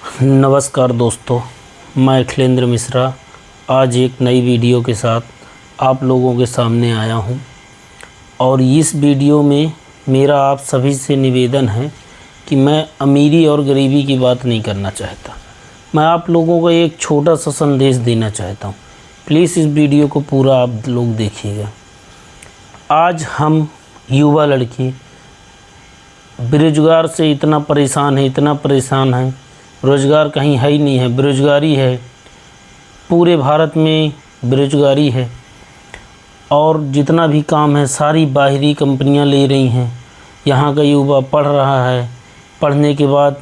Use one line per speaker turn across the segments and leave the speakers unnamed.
नमस्कार दोस्तों, मैं अखिलेंद्र मिश्रा आज एक नई वीडियो के साथ आप लोगों के सामने आया हूं। और इस वीडियो में मेरा आप सभी से निवेदन है कि मैं अमीरी और गरीबी की बात नहीं करना चाहता। मैं आप लोगों को एक छोटा सा संदेश देना चाहता हूं। प्लीज़ इस वीडियो को पूरा आप लोग देखिएगा। आज हम युवा लड़की बेरोज़गार से इतना परेशान है, रोज़गार कहीं है ही नहीं है, बेरोज़गारी है, पूरे भारत में बेरोज़गारी है। और जितना भी काम है सारी बाहरी कंपनियां ले रही हैं। यहाँ का युवा पढ़ रहा है, पढ़ने के बाद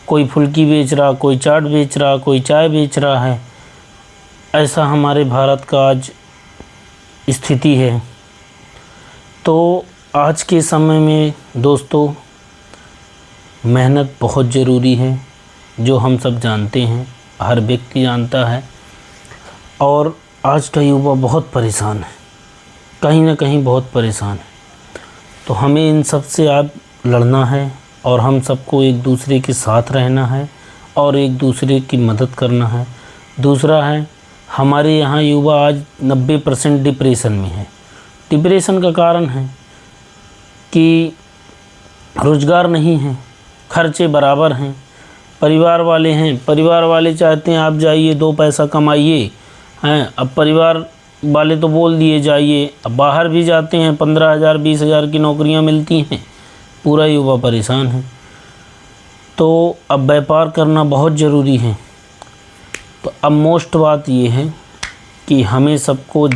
कोई फुल्की बेच रहा, कोई चाट बेच रहा, कोई चाय बेच रहा है। ऐसा हमारे भारत का आज स्थिति है। तो आज के समय में दोस्तों मेहनत बहुत ज़रूरी है, जो हम सब जानते हैं, हर व्यक्ति जानता है। और आज का युवा बहुत परेशान है, कहीं ना कहीं बहुत परेशान है। तो हमें इन सब से आज लड़ना है और हम सबको एक दूसरे के साथ रहना है और एक दूसरे की मदद करना है। दूसरा है, हमारे यहाँ युवा आज 90% डिप्रेशन में है। डिप्रेशन का कारण है कि रोज़गार नहीं है, खर्चे बराबर हैं, परिवार वाले चाहते हैं आप जाइए 2 पैसा कमाइए हैं। अब परिवार वाले तो बोल दिए जाइए, अब बाहर भी जाते हैं, 15,000 20,000 की नौकरियां मिलती हैं। पूरा युवा परेशान है। तो अब व्यापार करना बहुत ज़रूरी है। तो अब मोस्ट बात ये है कि हमें सबको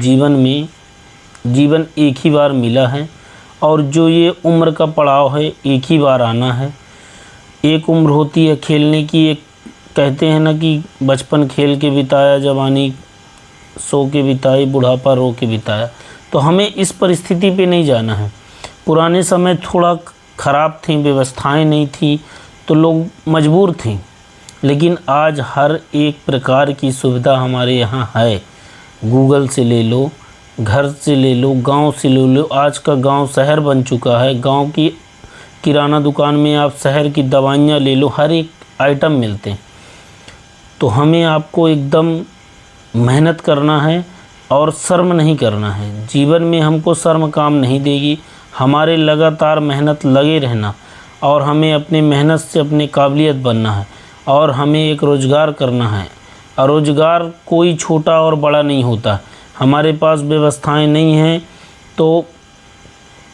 जीवन एक ही बार मिला है और जो ये उम्र का पड़ाव है एक ही बार आना है। एक उम्र होती है खेलने की, एक कहते हैं ना कि बचपन खेल के बिताया, जवानी सो के बिताई, बुढ़ापा रो के बिताया। तो हमें इस परिस्थिति पे नहीं जाना है। पुराने समय थोड़ा ख़राब थी, व्यवस्थाएं नहीं थी तो लोग मजबूर थे, लेकिन आज हर एक प्रकार की सुविधा हमारे यहाँ है। गूगल से ले लो, घर से ले लो, गांव से ले लो। आज का गांव शहर बन चुका है। गांव की किराना दुकान में आप शहर की दवाइयाँ ले लो, हर एक आइटम मिलते हैं। तो हमें आपको एकदम मेहनत करना है और शर्म नहीं करना है। जीवन में हमको शर्म काम नहीं देगी। हमारे लगातार मेहनत लगे रहना और हमें अपनी मेहनत से अपने काबिलियत बनना है और हमें एक रोज़गार करना है। और रोज़गार कोई छोटा और बड़ा नहीं होता। हमारे पास व्यवस्थाएं नहीं हैं तो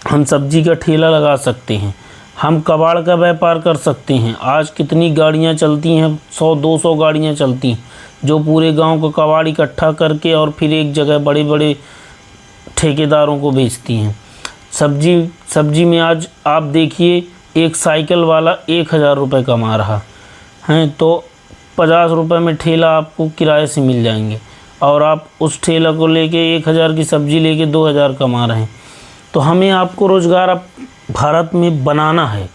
हम सब्जी का ठेला लगा सकते हैं, हम कबाड़ का व्यापार कर सकते हैं। आज कितनी गाड़ियां चलती हैं, 100-200 गाड़ियां चलती हैं जो पूरे गांव का कबाड़ इकट्ठा करके और फिर एक जगह बड़े बड़े ठेकेदारों को बेचती हैं। सब्जी में आज आप देखिए, एक साइकिल वाला 1,000 रुपये कमा रहा है, तो 50 रुपये में ठेला आपको किराए से मिल जाएंगे और आप उस ठेला को लेके 1,000 की सब्ज़ी लेके 2,000 कमा रहे हैं। तो हमें आपको रोज़गार अब भारत में बनाना है,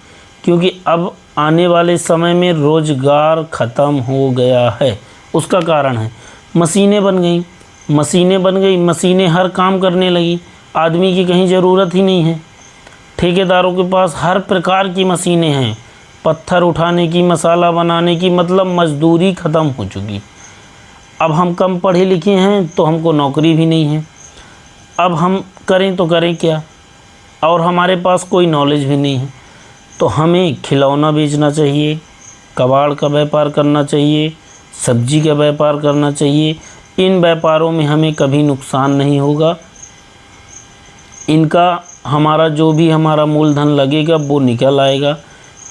क्योंकि अब आने वाले समय में रोज़गार ख़त्म हो गया है। उसका कारण है मशीनें बन गई, मशीनें हर काम करने लगी। आदमी की कहीं ज़रूरत ही नहीं है। ठेकेदारों के पास हर प्रकार की मशीनें हैं, पत्थर उठाने की, मसाला बनाने की, मतलब मजदूरी ख़त्म हो चुकी। अब हम कम पढ़े लिखे हैं तो हमको नौकरी भी नहीं है। अब हम करें तो करें क्या, और हमारे पास कोई नॉलेज भी नहीं है। तो हमें खिलौना बेचना चाहिए, कबाड़ का व्यापार करना चाहिए, सब्जी का व्यापार करना चाहिए। इन व्यापारों में हमें कभी नुकसान नहीं होगा। इनका हमारा जो भी हमारा मूलधन लगेगा वो निकल आएगा।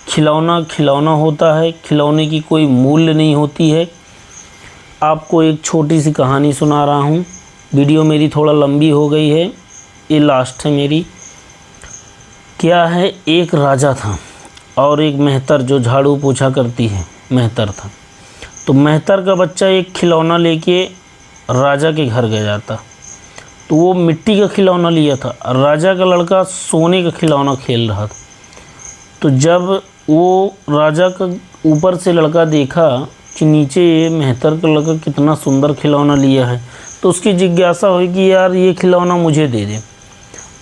खिलौना होता है, खिलौने की कोई मूल्य नहीं होती है। आपको एक छोटी सी कहानी सुना रहा हूँ। वीडियो मेरी थोड़ा लंबी हो गई है, ये लास्ट है मेरी। क्या है, एक राजा था और एक मेहतर जो झाड़ू पोछा करती है, मेहतर था। तो मेहतर का बच्चा एक खिलौना लेके राजा के घर गया था। तो वो मिट्टी का खिलौना लिया था, राजा का लड़का सोने का खिलौना खेल रहा था। तो जब वो राजा का ऊपर से लड़का देखा कि नीचे ये मेहतर का लड़का कितना सुंदर खिलौना लिया है, तो उसकी जिज्ञासा हुई कि यार ये खिलौना मुझे दे दे।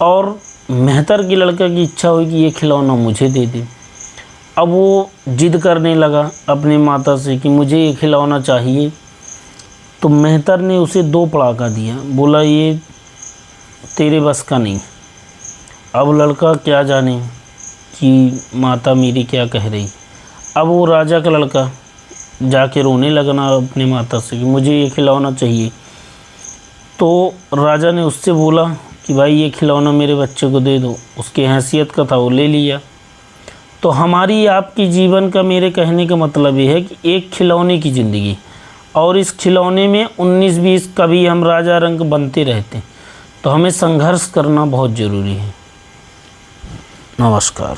और मेहतर की लड़का की इच्छा हुई कि ये खिलौना मुझे दे दे। अब वो जिद करने लगा अपनी माता से कि मुझे ये खिलौना चाहिए। तो मेहतर ने उसे 2 पड़ाका दिया, बोला ये तेरे बस का नहीं। अब लड़का क्या जाने कि माता मेरी क्या कह रही। अब वो राजा का लड़का जाके रोने लगना अपने माता से कि मुझे ये खिलौना चाहिए। तो राजा ने उससे बोला कि भाई ये खिलौना मेरे बच्चे को दे दो। उसकी हैसियत का था, वो ले लिया। तो हमारी आपकी जीवन का, मेरे कहने का मतलब ये है कि एक खिलौने की ज़िंदगी, और इस खिलौने में 19-20 कभी हम राजा रंग बनते रहते हैं। तो हमें संघर्ष करना बहुत ज़रूरी है। नमस्कार।